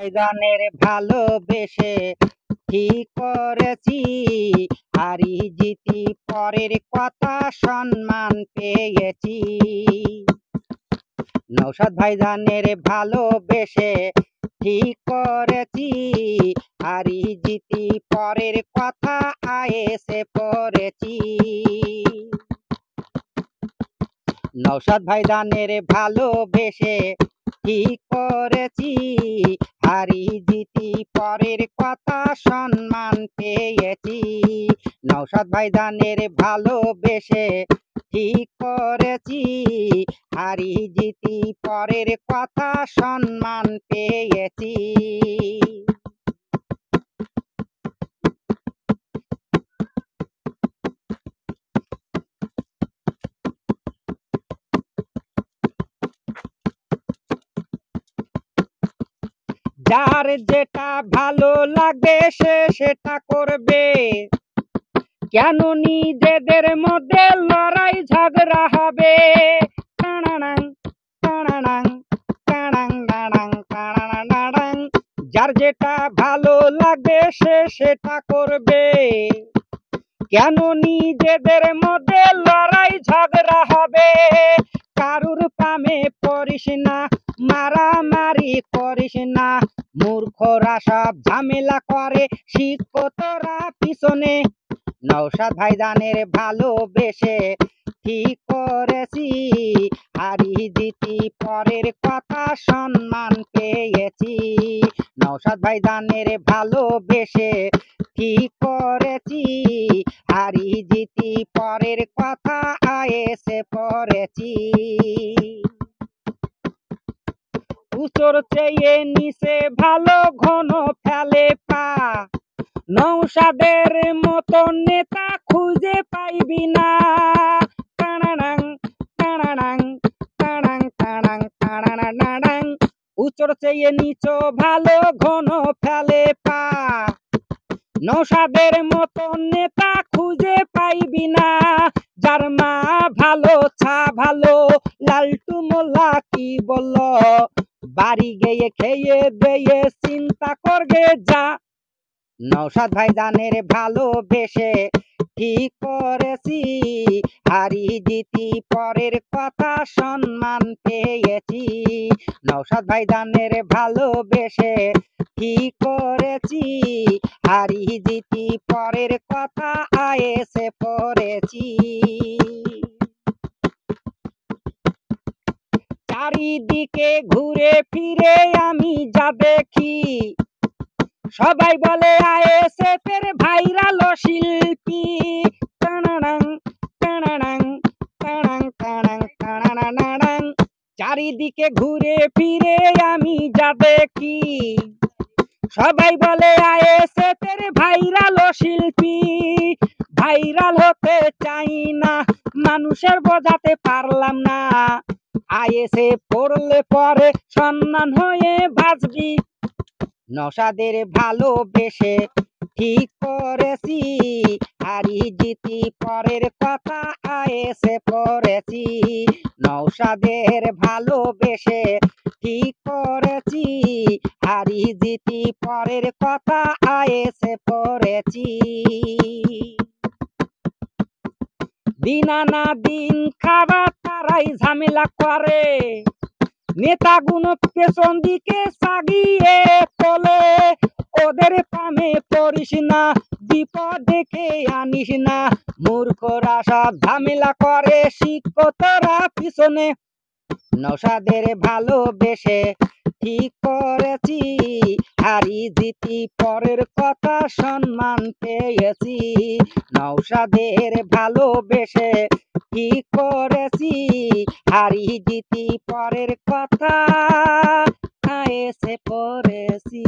ভাইজানের ভালোবেসে ঠিক করেছি, হারি জিতি পরের কথা সম্মান পেয়েছি। নৌসাদ ভাইজানের ভালোবেসে ঠিক করেছি, হারি জিতি পরের কথা আয়েসে পড়েছি। নৌসাদ ভাইজানের ভালোবেসে ঠিক করেছি, হারি জিতি পরের কথা সম্মান পেয়েছি। নৌসাদ ভাইজানের ভালোবেসে ঠিক করেছি, হারি জিতি পরের কথা সম্মান পেয়েছি। যার যেটা ভালো লাগে সে সেটা করবে, কেন নিজেদের মধ্যে লড়াই ঝগড়া হবে। যার যেটা ভালো লাগে সে সেটা করবে, কেন নিজেদের মধ্যে লড়াই ঝগড়া হবে। কারুর প্রেমে পড়িস না, মারামারি করিস না, মূর্খরা সব ঝামেলা করে, শিখ তোরা পিছনে। নৌসাদ ভাইজানের ভালোবেসে ঠিক করেছি, হারি জিতি পরের কথা সম্মান পেয়েছি। নৌসাদ ভাইজানের ভালোবেসে ঠিক করেছি, হারি জিতি পরের কথা আয়েসে পড়েছি। উচর চেয়ে নিচে ভালো ঘন ফেলে পা, নৌসাদের মতো নেতা খুঁজে পাইবি না। উচর চেয়ে নিচ ভালো ঘন ফেলে পা, নৌসাদের মতো নেতা খুঁজে পাইবি না। যার মা ভালো ছা ভালো, লালটু মোল্লা কি বলল, বাড়ি গিয়ে খেয়ে দিয়ে চিন্তা করবে যা। নৌসাদ ভাইজানের ভালোবেসে ঠিক করেছি, হারি জিতি পরের কথা সম্মান পেয়েছি। নৌসাদ ভাইজানের ভালোবেসে ঠিক করেছি, হারি জিতি পরের কথা আয়েসে পড়েছি। চারিদিকে ঘুরে ফিরে আমি যা দেখি, সবাই বলে আইএসএফের ভাইরাল শিল্পী। চারিদিকে ঘুরে ফিরে আমি যা দেখি, সবাই বলে আইএসএফের ভাইরাল শিল্পী। ভাইরাল হতে চাই না, মানুষের বোঝাতে পারলাম না, আইএসএফ পড়লে পরে সম্মান হয়ে বাঁচবি। নৌসাদের ভালোবেসে ঠিক করেছি, হারি জিতি পরের কথা আয়েসে পড়েছি। নৌসাদের ভালোবেসে ঠিক করেছি, হারি জিতি পরের কথা আয়েসে পড়েছি। দিন আনা দিন খাবার তারাই ঝামেলা করে, নেতাগুলো পেছন দিকে সাগিয়ে তোলে। ওদের প্রেমে পড়িস না, বিপদ ডেকে আনিস না, মূর্খরা সব ঝামেলা করে, শিখ তোরা পিছনে। নৌসাদের ভালোবেসে ঠিক করেছি, হারি জিতি পরের কথা সম্মান পেয়েছি। নৌসাদের ভালোবেসে ঠিক করেছি, হারি জিতি পরের কথা আয়েসে পড়েছি।